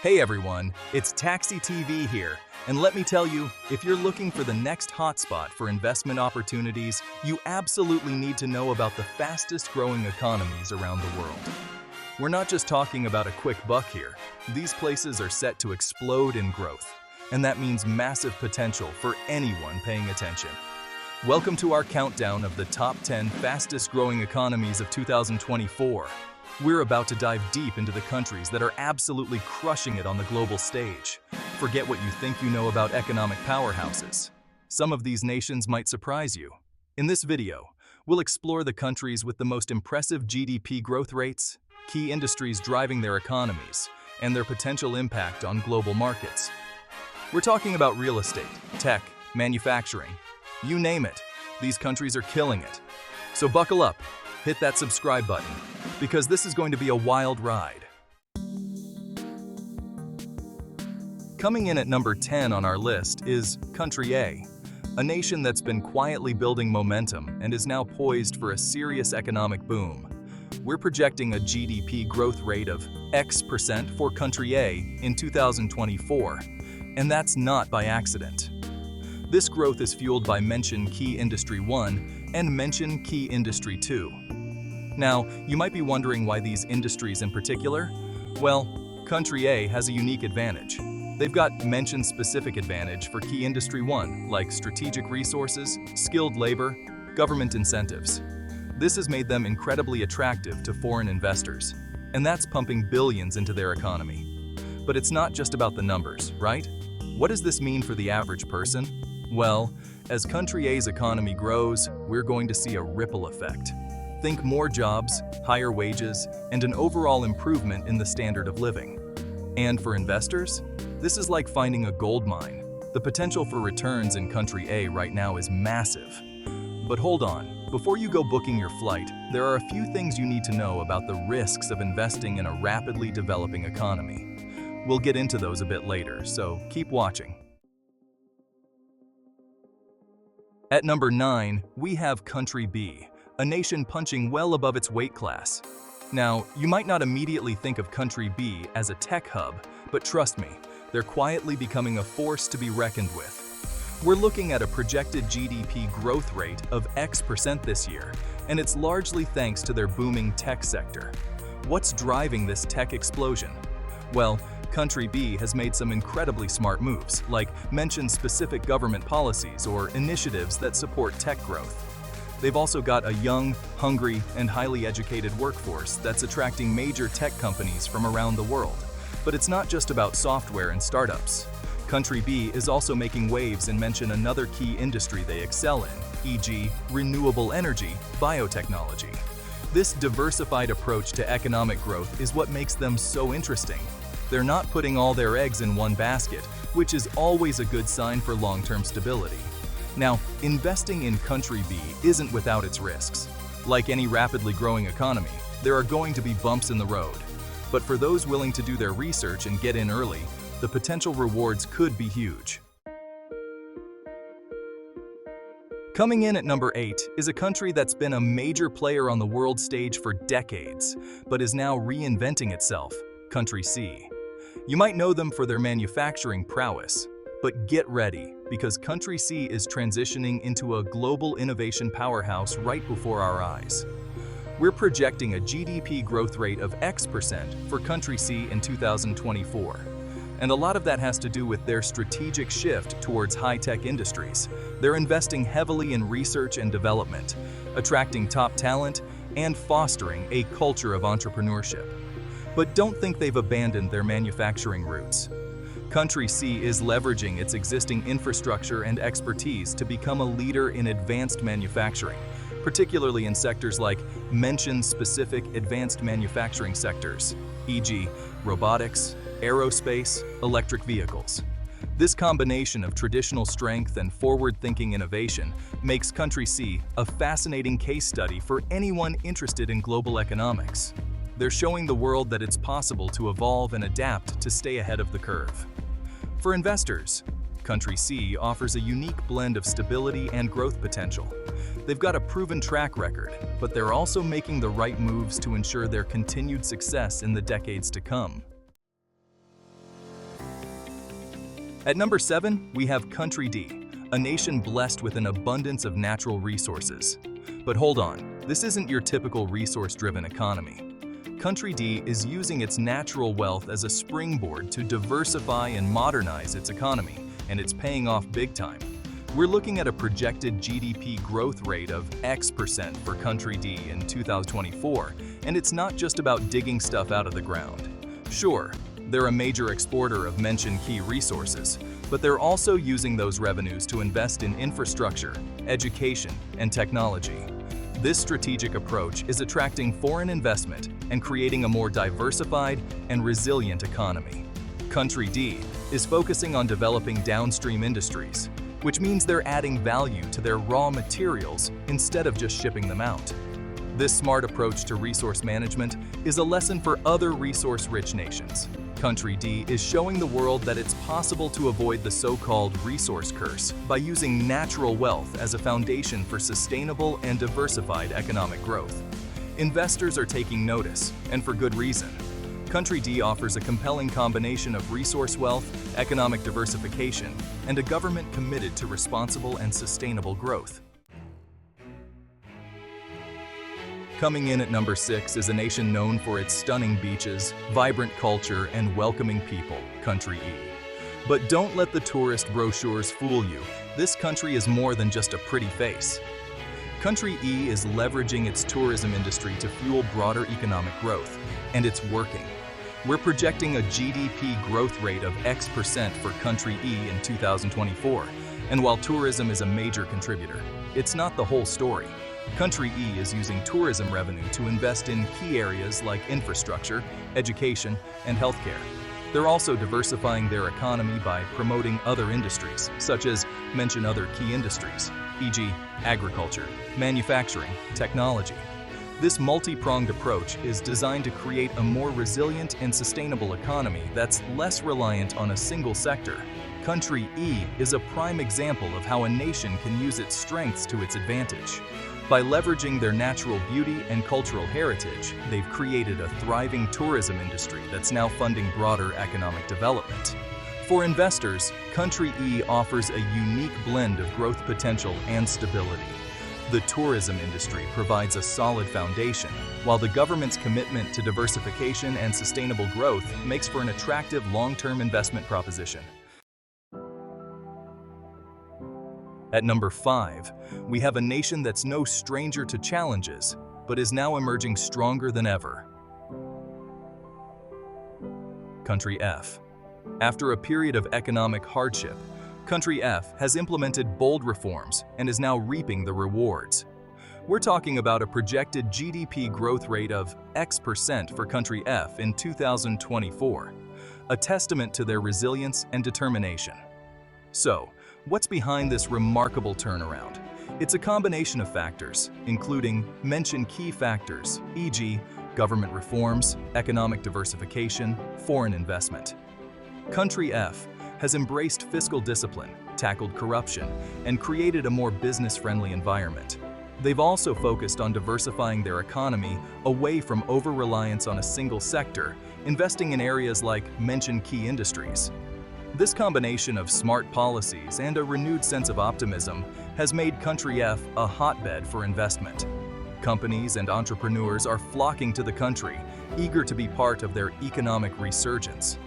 Hey everyone, it's Taxi TV here, and let me tell you, if you're looking for the next hotspot for investment opportunities, you absolutely need to know about the fastest growing economies around the world. We're not just talking about a quick buck here. These places are set to explode in growth, and that means massive potential for anyone paying attention. Welcome to our countdown of the top 10 fastest growing economies of 2024. We're about to dive deep into the countries that are absolutely crushing it on the global stage. Forget what you think you know about economic powerhouses. Some of these nations might surprise you. In this video, we'll explore the countries with the most impressive GDP growth rates, key industries driving their economies, and their potential impact on global markets. We're talking about real estate, tech, manufacturing. You name it, these countries are killing it. So buckle up, hit that subscribe button, because this is going to be a wild ride. Coming in at number 10 on our list is Country A nation that's been quietly building momentum and is now poised for a serious economic boom. We're projecting a GDP growth rate of X% for Country A in 2024, and that's not by accident. This growth is fueled by Mention Key Industry 1 and Mention Key Industry 2. Now, you might be wondering why these industries in particular? Well, Country A has a unique advantage. They've got mention-specific advantage for Key Industry 1, like strategic resources, skilled labor, government incentives. This has made them incredibly attractive to foreign investors, and that's pumping billions into their economy. But it's not just about the numbers, right? What does this mean for the average person? Well, as Country A's economy grows, we're going to see a ripple effect. Think more jobs, higher wages, and an overall improvement in the standard of living. And for investors, this is like finding a gold mine. The potential for returns in Country A right now is massive. But hold on, before you go booking your flight, there are a few things you need to know about the risks of investing in a rapidly developing economy. We'll get into those a bit later, so keep watching. At number 9, we have Country B, a nation punching well above its weight class. Now, you might not immediately think of Country B as a tech hub, but trust me, they're quietly becoming a force to be reckoned with. We're looking at a projected GDP growth rate of X% this year, and it's largely thanks to their booming tech sector. What's driving this tech explosion? Well, Country B has made some incredibly smart moves, like mention specific government policies or initiatives that support tech growth. They've also got a young, hungry, and highly educated workforce that's attracting major tech companies from around the world. But it's not just about software and startups. Country B is also making waves and mention another key industry they excel in, e.g., renewable energy, biotechnology. This diversified approach to economic growth is what makes them so interesting. They're not putting all their eggs in one basket, which is always a good sign for long-term stability. Now, investing in Country B isn't without its risks. Like any rapidly growing economy, there are going to be bumps in the road. But for those willing to do their research and get in early, the potential rewards could be huge. Coming in at number 8 is a country that's been a major player on the world stage for decades, but is now reinventing itself, Country C. You might know them for their manufacturing prowess, but get ready, because Country C is transitioning into a global innovation powerhouse right before our eyes. We're projecting a GDP growth rate of X% for Country C in 2024. And a lot of that has to do with their strategic shift towards high-tech industries. They're investing heavily in research and development, attracting top talent, and fostering a culture of entrepreneurship. But don't think they've abandoned their manufacturing roots. Country C is leveraging its existing infrastructure and expertise to become a leader in advanced manufacturing, particularly in sectors like mention-specific advanced manufacturing sectors, e.g., robotics, aerospace, electric vehicles. This combination of traditional strength and forward-thinking innovation makes Country C a fascinating case study for anyone interested in global economics. They're showing the world that it's possible to evolve and adapt to stay ahead of the curve. For investors, Country C offers a unique blend of stability and growth potential. They've got a proven track record, but they're also making the right moves to ensure their continued success in the decades to come. At number 7, we have Country D, a nation blessed with an abundance of natural resources. But hold on, this isn't your typical resource-driven economy. Country D is using its natural wealth as a springboard to diversify and modernize its economy, and it's paying off big time. We're looking at a projected GDP growth rate of X% for Country D in 2024, and it's not just about digging stuff out of the ground. Sure, they're a major exporter of mentioned key resources, but they're also using those revenues to invest in infrastructure, education, and technology. This strategic approach is attracting foreign investment and creating a more diversified and resilient economy. Country D is focusing on developing downstream industries, which means they're adding value to their raw materials instead of just shipping them out. This smart approach to resource management is a lesson for other resource-rich nations. Country D is showing the world that it's possible to avoid the so-called resource curse by using natural wealth as a foundation for sustainable and diversified economic growth. Investors are taking notice, and for good reason. Country D offers a compelling combination of resource wealth, economic diversification, and a government committed to responsible and sustainable growth. Coming in at number 6 is a nation known for its stunning beaches, vibrant culture, and welcoming people, Country E. But don't let the tourist brochures fool you. This country is more than just a pretty face. Country E is leveraging its tourism industry to fuel broader economic growth, and it's working. We're projecting a GDP growth rate of X% for Country E in 2024, and while tourism is a major contributor, it's not the whole story. Country E is using tourism revenue to invest in key areas like infrastructure, education, and healthcare. They're also diversifying their economy by promoting other industries, such as mention other key industries, e.g. agriculture, manufacturing, technology. This multi-pronged approach is designed to create a more resilient and sustainable economy that's less reliant on a single sector. Country E is a prime example of how a nation can use its strengths to its advantage. By leveraging their natural beauty and cultural heritage, they've created a thriving tourism industry that's now funding broader economic development. For investors, Country E offers a unique blend of growth potential and stability. The tourism industry provides a solid foundation, while the government's commitment to diversification and sustainable growth makes for an attractive long-term investment proposition. At number 5, we have a nation that's no stranger to challenges, but is now emerging stronger than ever. Country F. After a period of economic hardship, Country F has implemented bold reforms and is now reaping the rewards. We're talking about a projected GDP growth rate of X% for Country F in 2024, a testament to their resilience and determination. So, what's behind this remarkable turnaround? It's a combination of factors, including mention key factors, e.g., government reforms, economic diversification, foreign investment. Country F has embraced fiscal discipline, tackled corruption, and created a more business-friendly environment. They've also focused on diversifying their economy away from over-reliance on a single sector, investing in areas like mention key industries. This combination of smart policies and a renewed sense of optimism has made Country F a hotbed for investment. Companies and entrepreneurs are flocking to the country, eager to be part of their economic resurgence.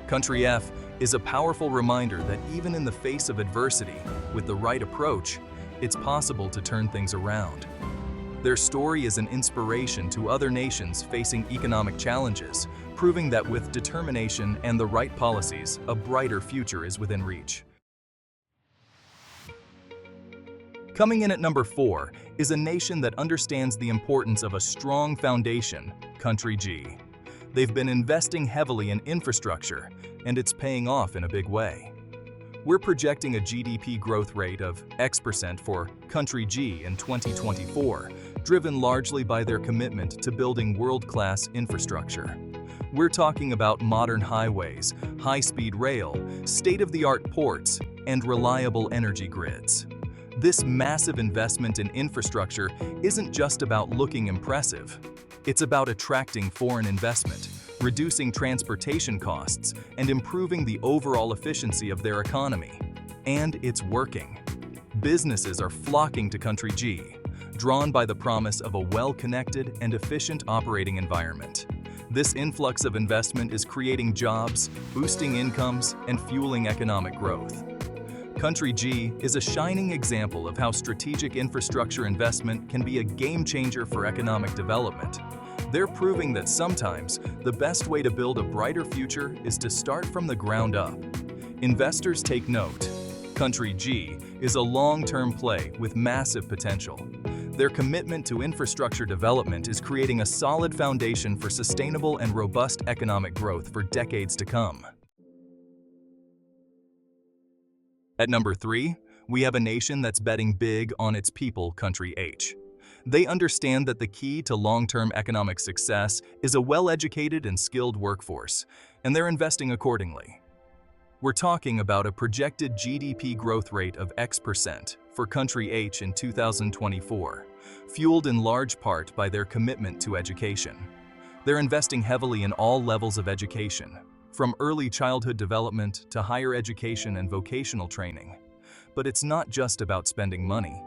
Country F is a powerful reminder that even in the face of adversity, with the right approach, it's possible to turn things around. Their story is an inspiration to other nations facing economic challenges, proving that with determination and the right policies, a brighter future is within reach. Coming in at number 4 is a nation that understands the importance of a strong foundation, Country G. They've been investing heavily in infrastructure, and it's paying off in a big way. We're projecting a GDP growth rate of X% for Country G in 2024, driven largely by their commitment to building world-class infrastructure. We're talking about modern highways, high-speed rail, state-of-the-art ports, and reliable energy grids. This massive investment in infrastructure isn't just about looking impressive. It's about attracting foreign investment, reducing transportation costs, and improving the overall efficiency of their economy. And it's working. Businesses are flocking to Country G, drawn by the promise of a well-connected and efficient operating environment. This influx of investment is creating jobs, boosting incomes, and fueling economic growth. Country G is a shining example of how strategic infrastructure investment can be a game-changer for economic development. They're proving that sometimes the best way to build a brighter future is to start from the ground up. Investors take note. Country G is a long-term play with massive potential. Their commitment to infrastructure development is creating a solid foundation for sustainable and robust economic growth for decades to come. At number 3, we have a nation that's betting big on its people, Country H. They understand that the key to long-term economic success is a well-educated and skilled workforce, and they're investing accordingly. We're talking about a projected GDP growth rate of X% for Country H in 2024, fueled in large part by their commitment to education. They're investing heavily in all levels of education, from early childhood development to higher education and vocational training. But it's not just about spending money.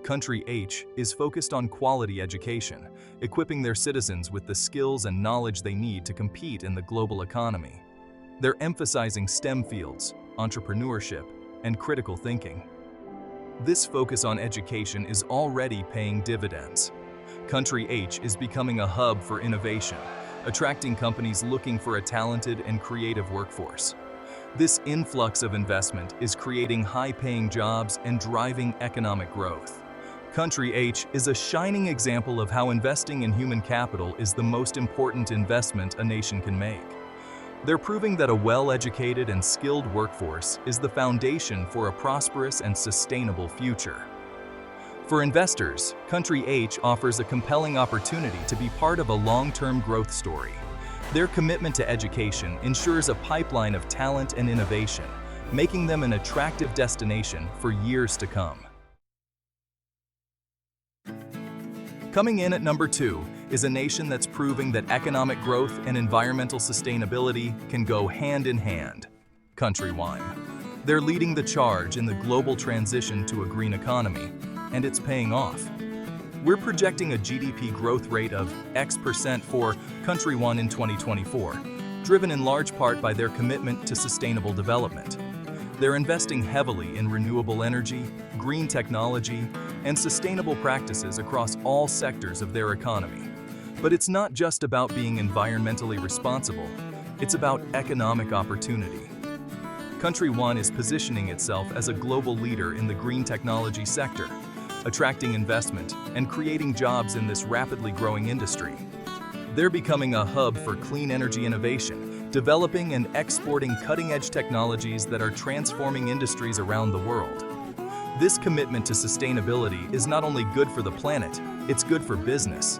Country H is focused on quality education, equipping their citizens with the skills and knowledge they need to compete in the global economy. They're emphasizing STEM fields, entrepreneurship, and critical thinking. This focus on education is already paying dividends. Country H is becoming a hub for innovation, attracting companies looking for a talented and creative workforce. This influx of investment is creating high-paying jobs and driving economic growth. Country H is a shining example of how investing in human capital is the most important investment a nation can make. They're proving that a well-educated and skilled workforce is the foundation for a prosperous and sustainable future. For investors, Country H offers a compelling opportunity to be part of a long-term growth story. Their commitment to education ensures a pipeline of talent and innovation, making them an attractive destination for years to come. Coming in at number 2 is a nation that's proving that economic growth and environmental sustainability can go hand in hand. Country Wine. They're leading the charge in the global transition to a green economy, and it's paying off. We're projecting a GDP growth rate of X% for Country Wine in 2024, driven in large part by their commitment to sustainable development. They're investing heavily in renewable energy, green technology, and sustainable practices across all sectors of their economy. But it's not just about being environmentally responsible, it's about economic opportunity. Country One is positioning itself as a global leader in the green technology sector, attracting investment and creating jobs in this rapidly growing industry. They're becoming a hub for clean energy innovation, developing and exporting cutting-edge technologies that are transforming industries around the world. This commitment to sustainability is not only good for the planet, it's good for business.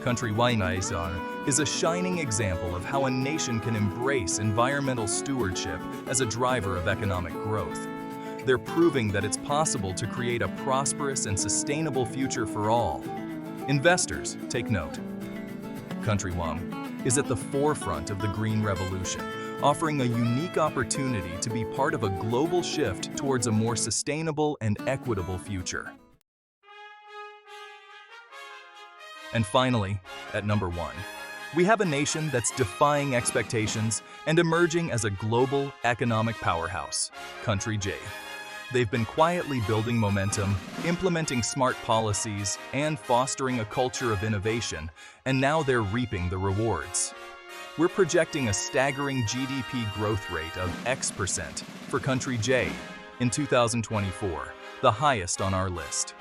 Country Wine is a shining example of how a nation can embrace environmental stewardship as a driver of economic growth. They're proving that it's possible to create a prosperous and sustainable future for all. Investors, take note. Country One is at the forefront of the green revolution, offering a unique opportunity to be part of a global shift towards a more sustainable and equitable future. And finally, at number 1, we have a nation that's defying expectations and emerging as a global economic powerhouse, Country J. They've been quietly building momentum, implementing smart policies, and fostering a culture of innovation, and now they're reaping the rewards. We're projecting a staggering GDP growth rate of X% for Country J in 2024, the highest on our list.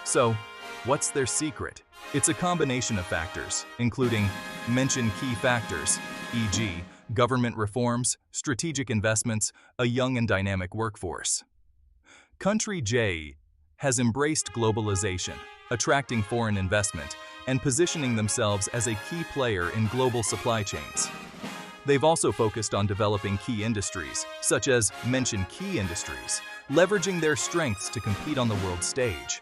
So, what's their secret? It's a combination of factors, including mention key factors, e.g., government reforms, strategic investments, a young and dynamic workforce. Country J has embraced globalization, attracting foreign investment, and positioning themselves as a key player in global supply chains. They've also focused on developing key industries, such as mention key industries, leveraging their strengths to compete on the world stage.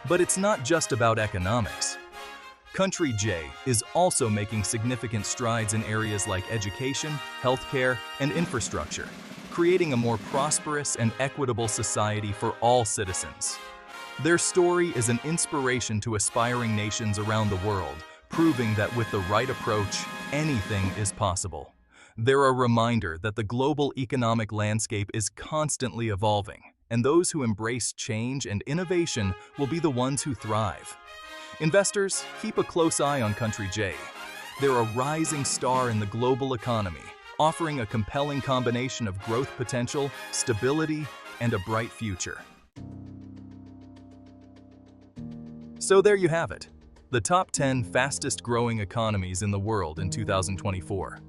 But it's not just about economics. Country J is also making significant strides in areas like education, healthcare, and infrastructure, creating a more prosperous and equitable society for all citizens. Their story is an inspiration to aspiring nations around the world, proving that with the right approach, anything is possible. They're a reminder that the global economic landscape is constantly evolving, and those who embrace change and innovation will be the ones who thrive. Investors, keep a close eye on Country J. They're a rising star in the global economy, offering a compelling combination of growth potential, stability, and a bright future. So there you have it, the top 10 fastest growing economies in the world in 2024.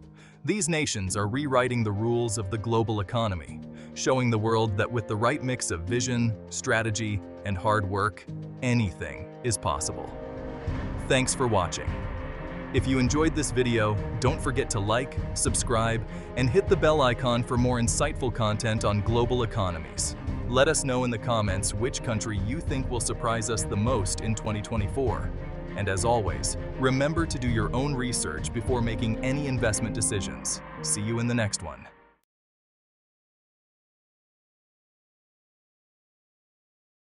These nations are rewriting the rules of the global economy, showing the world that with the right mix of vision, strategy, and hard work, anything is possible. Thanks for watching. If you enjoyed this video, don't forget to like, subscribe, and hit the bell icon for more insightful content on global economies. Let us know in the comments which country you think will surprise us the most in 2024. And as always, remember to do your own research before making any investment decisions. See you in the next one.